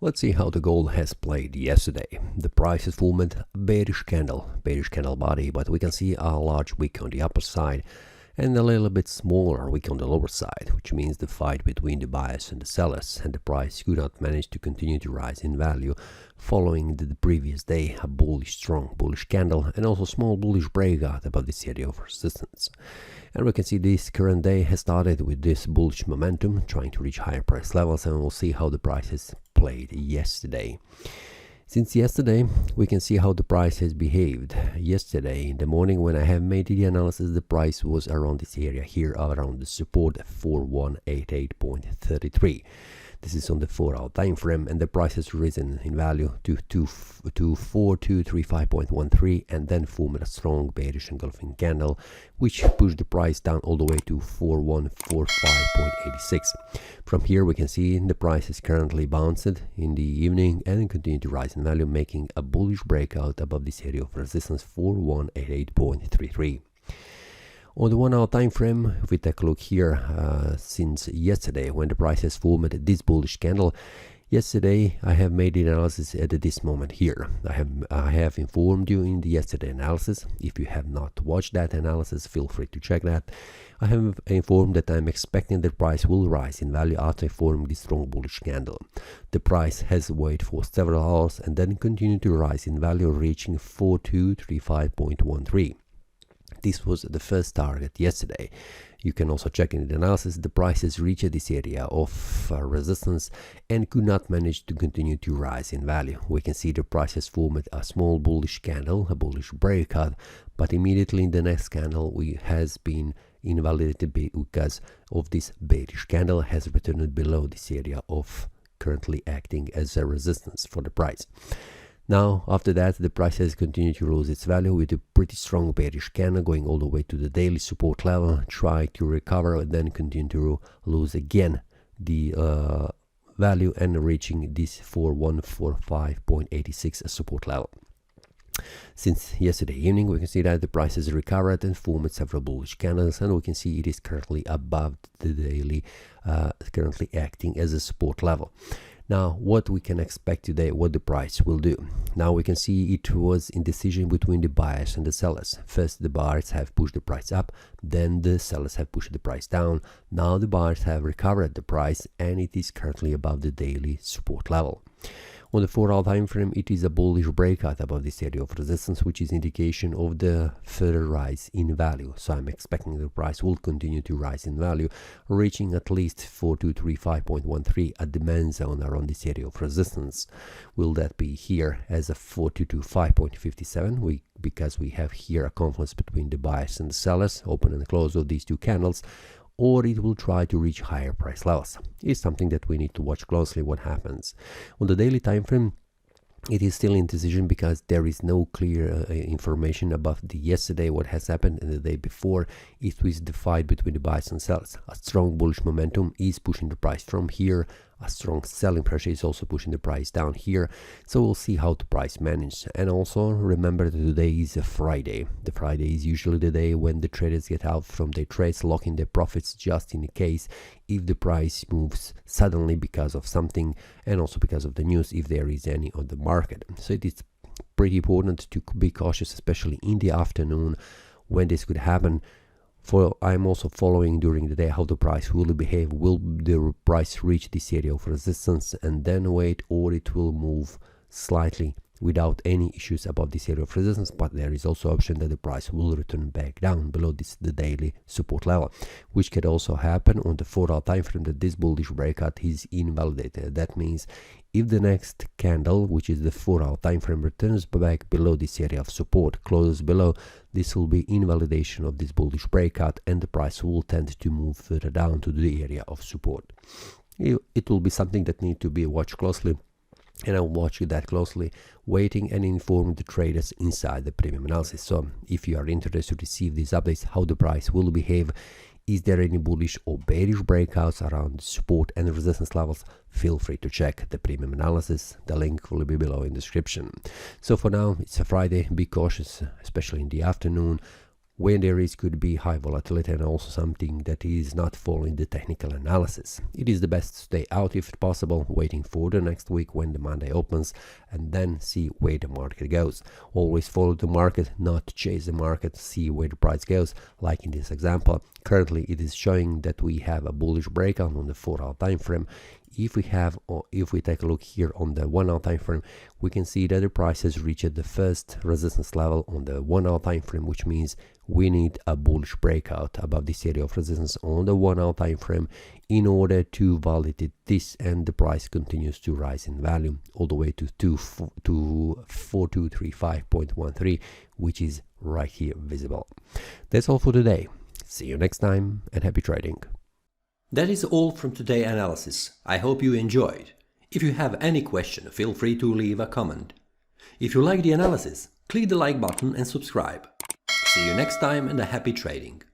Let's see how the gold has played yesterday. The price has formed a bearish candle body, but we can see a large wick on the upper side and a little bit smaller wick on the lower side, which means the fight between the buyers and the sellers, and the price could not manage to continue to rise in value following the previous day a strong bullish candle and also small bullish breakout above this area of resistance. And we can see this current day has started with this bullish momentum trying to reach higher price levels, and we'll see how the price has played yesterday. Since yesterday, we can see how the price has behaved. Yesterday in the morning when I have made the analysis, the price was around this area here, around the support 4188.33. This is on the 4-hour time frame, and the price has risen in value to 4235.13 and then formed a strong bearish engulfing candle, which pushed the price down all the way to 4145.86. From here we can see the price is currently bounced in the evening and continued to rise in value, making a bullish breakout above this area of resistance 4188.33. On the 1-hour time frame, if we take a look here, since yesterday when the price has formed this bullish candle, yesterday I have made the analysis at this moment here. I have informed you in the yesterday analysis. If you have not watched that analysis, feel free to check that. I have informed that I'm expecting the price will rise in value after forming this strong bullish candle. The price has waited for several hours and then continued to rise in value, reaching 4235.13. This was the first target yesterday. You can also check in the analysis. The price has reached this area of resistance and could not manage to continue to rise in value. We can see the price has formed a small bullish candle, a bullish breakout, but immediately in the next candle has been invalidated because of this bearish candle has returned below this area of currently acting as a resistance for the price. Now, after that, the price has continued to lose its value with a pretty strong bearish candle going all the way to the daily support level, try to recover and then continue to lose again the value and reaching this 4145.86 support level. Since yesterday evening, we can see that the price has recovered and formed several bullish candles, and we can see it is currently above the daily, currently acting as a support level. Now, what we can expect today, what the price will do. Now we can see it was indecision between the buyers and the sellers. First, the buyers have pushed the price up, then the sellers have pushed the price down. Now the buyers have recovered the price and it is currently above the daily support level. On the 4-hour time frame, it is a bullish breakout above this area of resistance, which is indication of the further rise in value. So I'm expecting the price will continue to rise in value, reaching at least 4235.13 at the main zone around this area of resistance. Will that be here as a 4225.57? Because we have here a confluence between the buyers and the sellers, open and close of these two candles, or it will try to reach higher price levels. It's something that we need to watch closely what happens. On the daily time frame, it is still indecision because there is no clear information about the yesterday, what has happened, and the day before. It was the fight between the buyers and sellers. A strong bullish momentum is pushing the price from here. A strong selling pressure is also pushing the price down here. So we'll see how the price manages. And also remember that today is a Friday. The Friday is usually the day when the traders get out from their trades, locking their profits just in case if the price moves suddenly because of something, and also because of the news if there is any on the market. So it is pretty important to be cautious, especially in the afternoon when this could happen. I'm also following during the day how the price will behave. Will the price reach this area of resistance and then wait, or it will move slightly without any issues above this area of resistance? But there is also option that the price will return back down below the daily support level, which could also happen on the 4-hour time frame, that this bullish breakout is invalidated. That means if the next candle, which is the 4-hour time frame, returns back below this area of support, closes below, this will be invalidation of this bullish breakout and the price will tend to move further down to the area of support. It will be something that needs to be watched closely, and I'll watch that closely, waiting and informing the traders inside the premium analysis. So if you are interested to receive these updates, how the price will behave, is there any bullish or bearish breakouts around support and resistance levels, feel free to check the premium analysis. The link will be below in the description. So for now, it's a Friday. Be cautious, especially in the afternoon. when there could be high volatility and also something that is not following the technical analysis. It is the best to stay out if possible, waiting for the next week when the Monday opens, and then see where the market goes. Always follow the market, not chase the market, see where the price goes. Like in this example, currently it is showing that we have a bullish breakout on the 4-hour time frame. If we take a look here on the 1-hour time frame, we can see that the price has reached the first resistance level on the 1-hour time frame, which means we need a bullish breakout above this area of resistance on the 1-hour time frame in order to validate this, and the price continues to rise in value all the way to 4235.13, which is right here visible. That's all for today. See you next time and happy trading. That is all from today's analysis. I hope you enjoyed. If you have any question, feel free to leave a comment. If you like the analysis, click the like button and subscribe. See you next time and a happy trading.